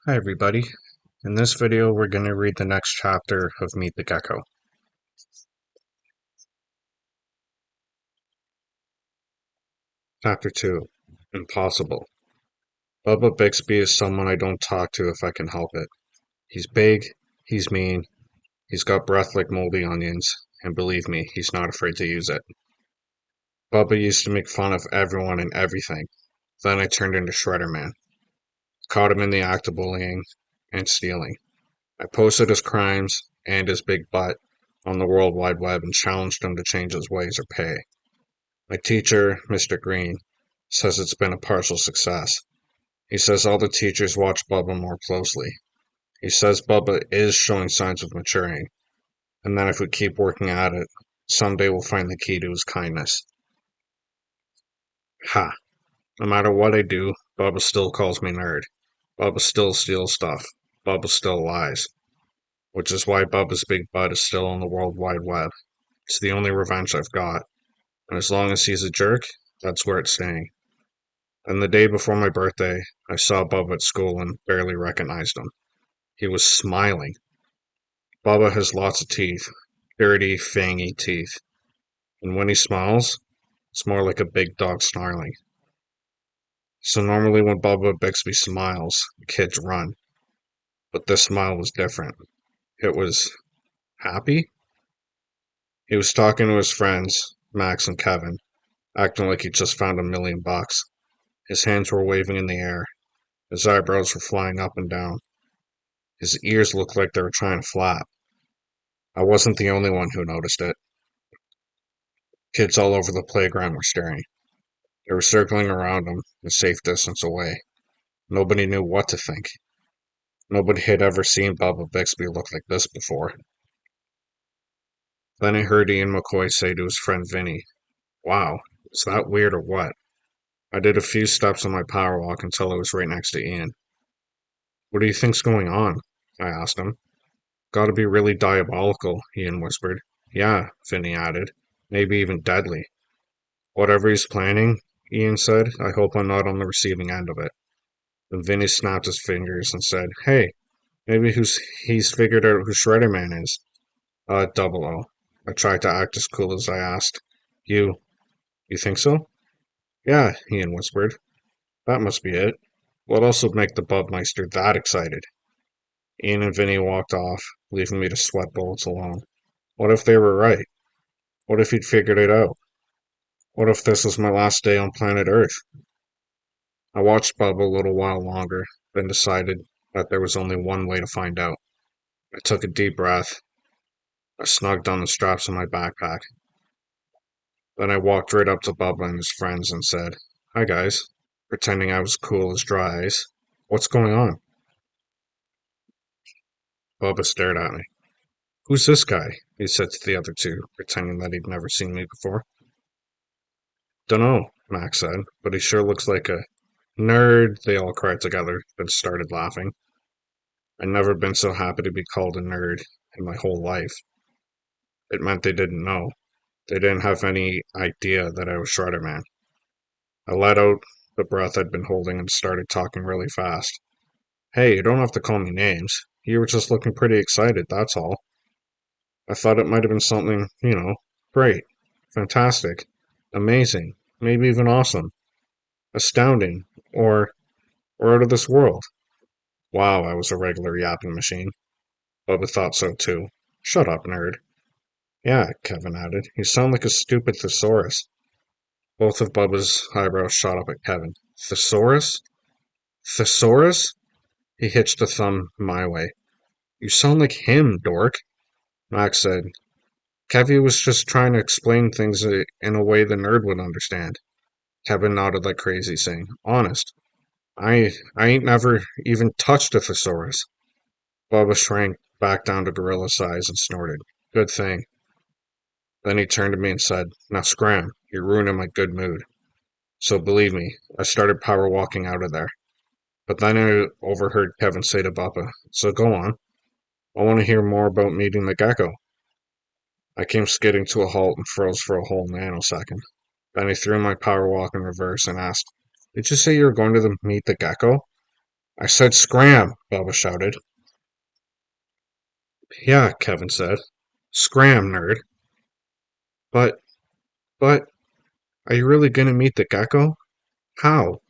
Hi everybody. In this video we're going to read the next chapter of Meet the Gecko. Chapter 2. Impossible. Bubba Bixby is someone I don't talk to if I can help it. He's big, he's mean, he's got breath like moldy onions, and believe me, he's not afraid to use it. Bubba used to make fun of everyone and everything. Then I turned into Shredderman. Caught him in the act of bullying and stealing. I posted his crimes and his big butt on the World Wide Web and challenged him to change his ways or pay. My teacher, Mr. Green, says it's been a partial success. He says all the teachers watch Bubba more closely. He says Bubba is showing signs of maturing, and that if we keep working at it, someday we'll find the key to his kindness. Ha! No matter what I do, Bubba still calls me nerd. Bubba still steals stuff. Bubba still lies. Which is why Bubba's big butt is still on the World Wide Web. It's the only revenge I've got. And as long as he's a jerk, that's where it's staying. And the day before my birthday, I saw Bubba at school and barely recognized him. He was smiling. Bubba has lots of teeth, dirty, fangy teeth. And when he smiles, it's more like a big dog snarling. So normally when Bubba Bixby smiles, kids run. But this smile was different. It was happy. He was talking to his friends, Max and Kevin, acting like he just found $1,000,000. His hands were waving in the air. His eyebrows were flying up and down. His ears looked like they were trying to flap. I wasn't the only one who noticed it. Kids all over the playground were staring. They were circling around him, a safe distance away. Nobody knew what to think. Nobody had ever seen Bubba Bixby look like this before. Then I heard Ian McCoy say to his friend Vinny, "Wow, is that weird or what?" I did a few steps on my power walk until I was right next to Ian. "What do you think's going on?" I asked him. "Gotta be really diabolical," Ian whispered. "Yeah," Vinny added. "Maybe even deadly." "Whatever he's planning," Ian said, "I hope I'm not on the receiving end of it." Then Vinny snapped his fingers and said, "Hey, maybe he's figured out who Shredderman is." Double O. I tried to act as cool as I asked. You think so?" "Yeah," Ian whispered. "That must be it. What else would make the Bubmeister that excited?" Ian and Vinny walked off, leaving me to sweat bullets alone. What if they were right? What if he'd figured it out? What if this was my last day on planet Earth? I watched Bubba a little while longer, then decided that there was only one way to find out. I took a deep breath. I snugged on the straps of my backpack. Then I walked right up to Bubba and his friends and said, "Hi guys," pretending I was cool as dry ice. "What's going on?" Bubba stared at me. "Who's this guy?" he said to the other two, pretending that he'd never seen me before. "Dunno," Max said, "but he sure looks like a nerd," they all cried together, then started laughing. I'd never been so happy to be called a nerd in my whole life. It meant they didn't know. They didn't have any idea that I was Shredderman. I let out the breath I'd been holding and started talking really fast. "Hey, you don't have to call me names. You were just looking pretty excited, that's all. I thought it might have been something, great, fantastic, amazing, maybe even awesome, astounding, or out of this world." Wow, I was a regular yapping machine. Bubba thought so too. "Shut up, nerd." "Yeah," Kevin added. "You sound like a stupid thesaurus." Both of Bubba's eyebrows shot up at Kevin. "Thesaurus? Thesaurus?" He hitched a thumb my way. "You sound like him, dork." Max said, "Kevy was just trying to explain things in a way the nerd would understand." Kevin nodded like crazy, saying, "Honest, I ain't never even touched a thesaurus." Bubba shrank back down to gorilla size and snorted. "Good thing." Then he turned to me and said, "Now scram, you're ruining my good mood." So believe me, I started power walking out of there. But then I overheard Kevin say to Bubba, "So go on. I want to hear more about meeting the gecko." I came skidding to a halt and froze for a whole nanosecond. Then I threw my power walk in reverse and asked, "Did you say you were going to meet the gecko?" I said scram, Bubba shouted. Yeah, Kevin said. Scram, nerd. But, but, are you really gonna meet the gecko? How?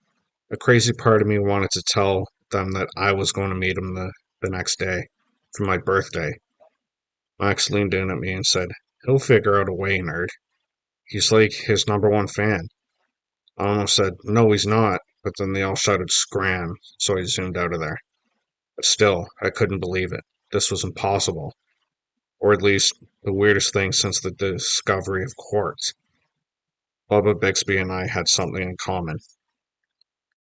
A crazy part of me wanted to tell them that I was going to meet him the next day for my birthday. Max leaned in at me and said, He'll figure out a way, nerd. He's like his #1 fan. I almost said, No, he's not, but then they all shouted scram, so I zoomed out of there. But still, I couldn't believe it. This was impossible. Or at least, the weirdest thing since the discovery of quartz. Bubba Bixby and I had something in common.